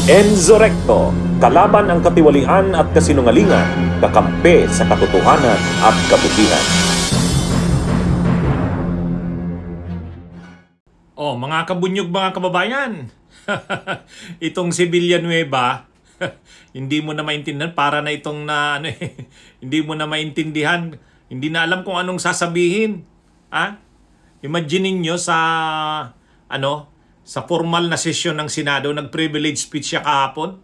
Enzo Recto, kalaban ang katiwalian at kasinungalingan, kakampi sa katotohanan at kabutihan. Oh, mga kabunyog, mga kababayan. Itong si Villanueva, hindi mo na maintindihan, para na itong na hindi mo na maintindihan, hindi na alam kung anong sasabihin. Imagine niyo sa sa formal na sesyon ng Senado, nag-privilege speech siya kahapon.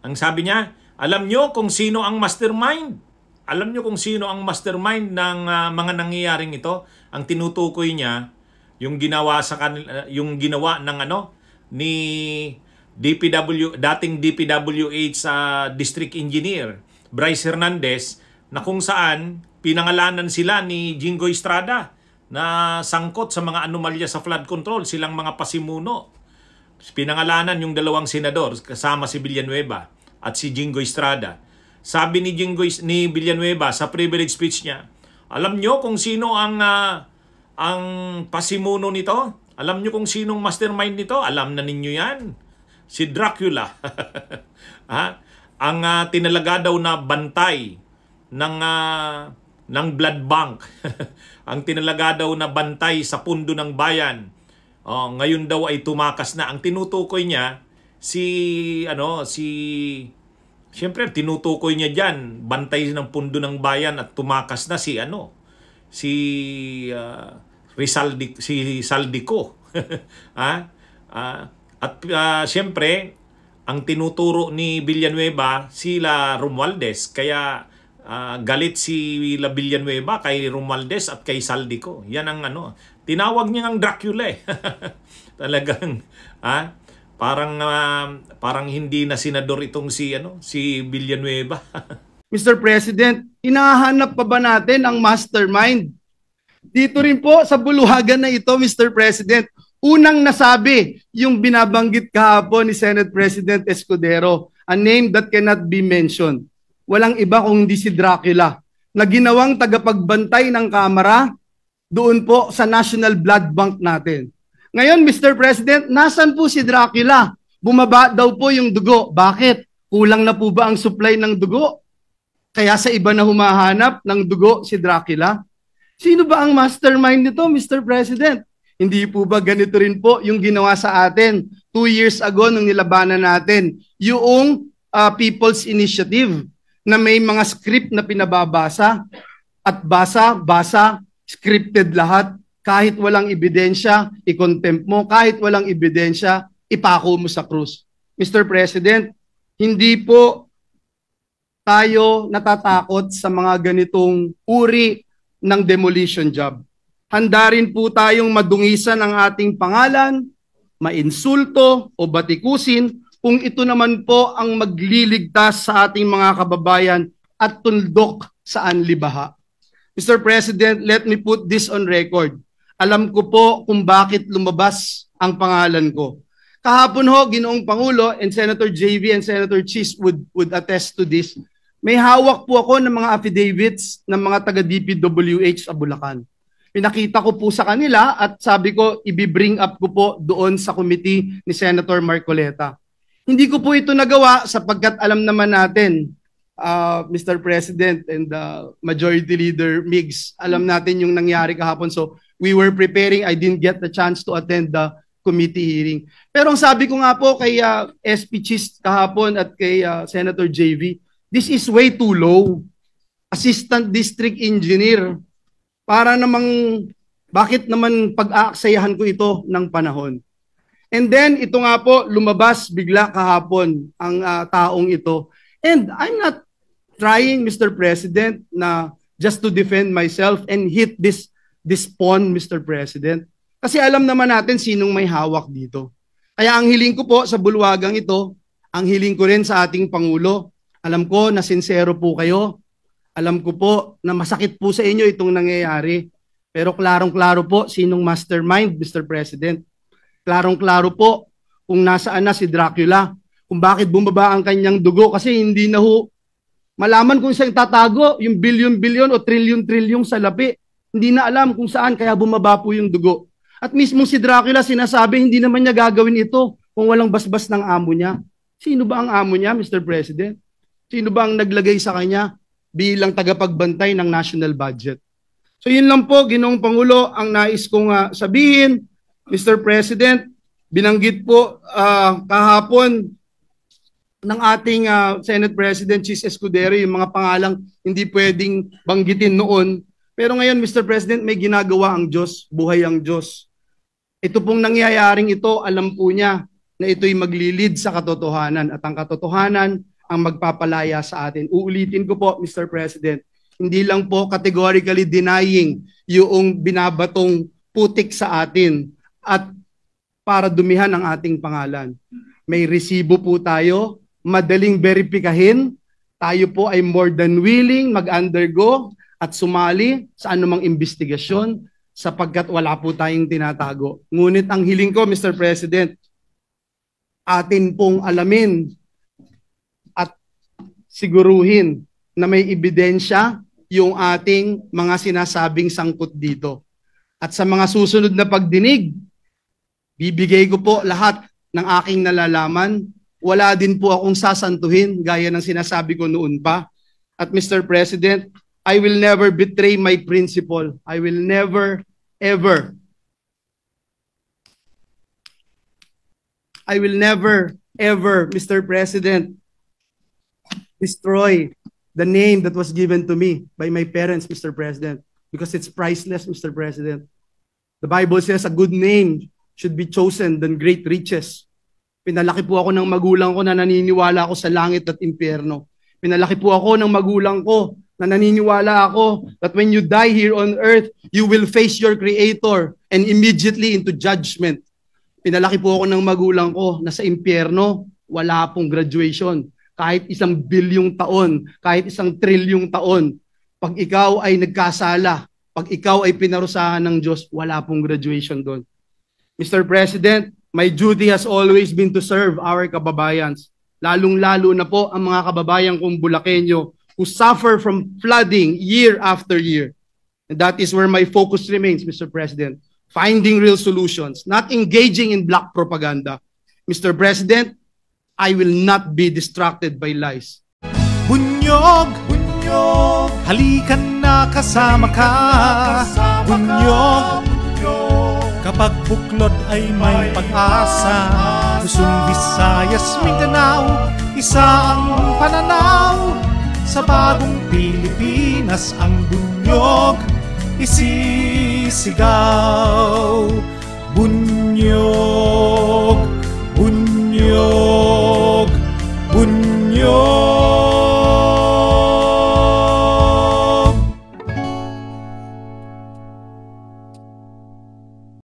Ang sabi niya, alam niyo kung sino ang mastermind? Alam niyo kung sino ang mastermind ng mga nangyayaring ito? Ang tinutukoy niya, yung ginawa sa kanila, yung ginawa ng ni dating DPWH District Engineer Bryce Hernandez, na kung saan pinangalanan sila ni Jinggoy Estrada na sangkot sa mga anomalya sa flood control, silang mga pasimuno. Pinangalanan yung dalawang senador kasama si Villanueva at si Jinggoy Estrada. Sabi ni Villanueva sa privilege speech niya, alam nyo kung sino ang pasimuno nito? Alam nyo kung sinong mastermind nito? Alam na ninyo yan. Si Dracula. Ang tinalaga daw na bantay ng blood bank. Ang tinalaga daw na bantay sa pundo ng bayan. Ngayon daw ay tumakas na. Ang tinutukoy niya, siyempre tinutukoy niya diyan, bantay ng pundo ng bayan at tumakas na si Saldico. Siyempre, ang tinuturo ni Villanueva sila Romualdez, kaya galit si Villanueva kay Romualdez at kay Saldico. Yan ang tinawag niya ng Dracula eh. Talagang parang hindi na senador itong si Villanueva. Mr. President, hinahanap pa ba natin ang mastermind? Dito rin po sa buluhagan na ito, Mr. President, unang nasabi yung binabanggit kahapon ni Senate President Escudero, a name that cannot be mentioned. Walang iba kung hindi si Dracula, na ginawang tagapagbantay ng Kamara doon po sa National Blood Bank natin. Ngayon, Mr. President, nasan po si Dracula? Bumaba daw po yung dugo. Bakit? Kulang na po ba ang supply ng dugo? Kaya sa iba na humahanap ng dugo si Dracula? Sino ba ang mastermind nito, Mr. President? Hindi po ba ganito rin po yung ginawa sa atin 2 years ago nung nilabanan natin yung People's Initiative na may mga script na pinababasa at basa, scripted lahat. Kahit walang ebidensya, i-contempt mo. Kahit walang ebidensya, ipako mo sa krus. Mr. President, hindi po tayo natatakot sa mga ganitong uri ng demolition job. Handa rin po tayong madungisan ang ating pangalan, mainsulto o batikusin kung ito naman po ang magliligtas sa ating mga kababayan at tundok sa anlibaha. Mr. President, let me put this on record. Alam ko po kung bakit lumabas ang pangalan ko. Kahapon ho, Ginoong Pangulo, and Senator JV and Senator Chis would attest to this. May hawak po ako ng mga affidavits ng mga taga-DPWH sa Bulacan. Pinakita ko po sa kanila at sabi ko, i-bring up ko po doon sa committee ni Senator Marcoleta. Hindi ko po ito nagawa sapagkat alam naman natin, Mr. President and Majority Leader Migs, alam natin yung nangyari kahapon. So we were preparing, I didn't get the chance to attend the committee hearing. Pero ang sabi ko nga po kay SP Chis kahapon at kay Senator JV, this is way too low. Assistant District Engineer. Para namang, bakit naman pag-aaksayahan ko ito ng panahon? And then, ito nga po, lumabas bigla kahapon ang taong ito. And I'm not trying, Mr. President, na just to defend myself and hit this pawn, Mr. President. Kasi alam naman natin sinong may hawak dito. Kaya ang hiling ko po sa bulwagang ito, ang hiling ko rin sa ating Pangulo, alam ko na sincero po kayo. Alam ko po na masakit po sa inyo itong nangyayari. Pero klarong-klaro po sinong mastermind, Mr. President. Klarong-klaro po kung nasaan na si Dracula. Kung bakit bumaba ang kanyang dugo. Kasi hindi na ho malaman kung saan tatago yung bilyon-bilyon o trilyon-trilyon sa lapi. Hindi na alam kung saan kaya bumaba po yung dugo. At mismo si Dracula sinasabi hindi naman niya gagawin ito kung walang basbas ng amo niya. Sino ba ang amo niya, Mr. President? Sino ba ang naglagay sa kanya bilang tagapagbantay ng national budget? So yun lang po, Ginoong Pangulo, ang nais kong sabihin. Mr. President, binanggit po kahapon ng ating Senate President Chis Escudero yung mga pangalang hindi pwedeng banggitin noon. Pero ngayon, Mr. President, may ginagawa ang Diyos, buhay ang Diyos. Ito pong nangyayaring ito, alam po niya na ito'y maglilid sa katotohanan at ang katotohanan ang magpapalaya sa atin. Uulitin ko po, Mr. President, hindi lang po categorically denying yung binabatong putik sa atin at para dumihan ang ating pangalan. May resibo po tayo, madaling verifikahin, tayo po ay more than willing mag-undergo at sumali sa anumang investigasyon sapagkat wala po tayong tinatago. Ngunit ang hiling ko, Mr. President, atin pong alamin at siguruhin na may ebidensya yung ating mga sinasabing sangkot dito. At sa mga susunod na pagdinig, bibigay ko po lahat ng aking nalalaman. Wala din po akong sasantuhin gaya ng sinasabi ko noon pa. At Mr. President, I will never betray my principle. I will never, ever, Mr. President, destroy the name that was given to me by my parents, Mr. President, because it's priceless, Mr. President. The Bible says a good name should be chosen than great riches. Pinalaki po ako ng magulang ko na naniniwala ako sa langit at impyerno. Pinalaki po ako ng magulang ko na naniniwala ako that when you die here on earth, you will face your Creator and immediately into judgment. Pinalaki po ako ng magulang ko na sa impyerno, wala pong graduation. Kahit 1 bilyong taon, kahit 1 trilyong taon, pag ikaw ay nagkasala, pag ikaw ay pinarusahan ng Diyos, wala pong graduation doon. Mr. President, my duty has always been to serve our kababayans, lalong-lalo na po ang mga kababayan kong Bulakenyo who suffer from flooding year after year. And that is where my focus remains, Mr. President, finding real solutions, not engaging in black propaganda. Mr. President, I will not be distracted by lies. Bunyog, bunyog, halikan na kasama ka. Bunyog, kapag buklod ay may pag-asa. Luzon, Visayas, Mindanao, isa ang pananaw. Sa bagong Pilipinas ang bunyog isisigaw. Bunyog.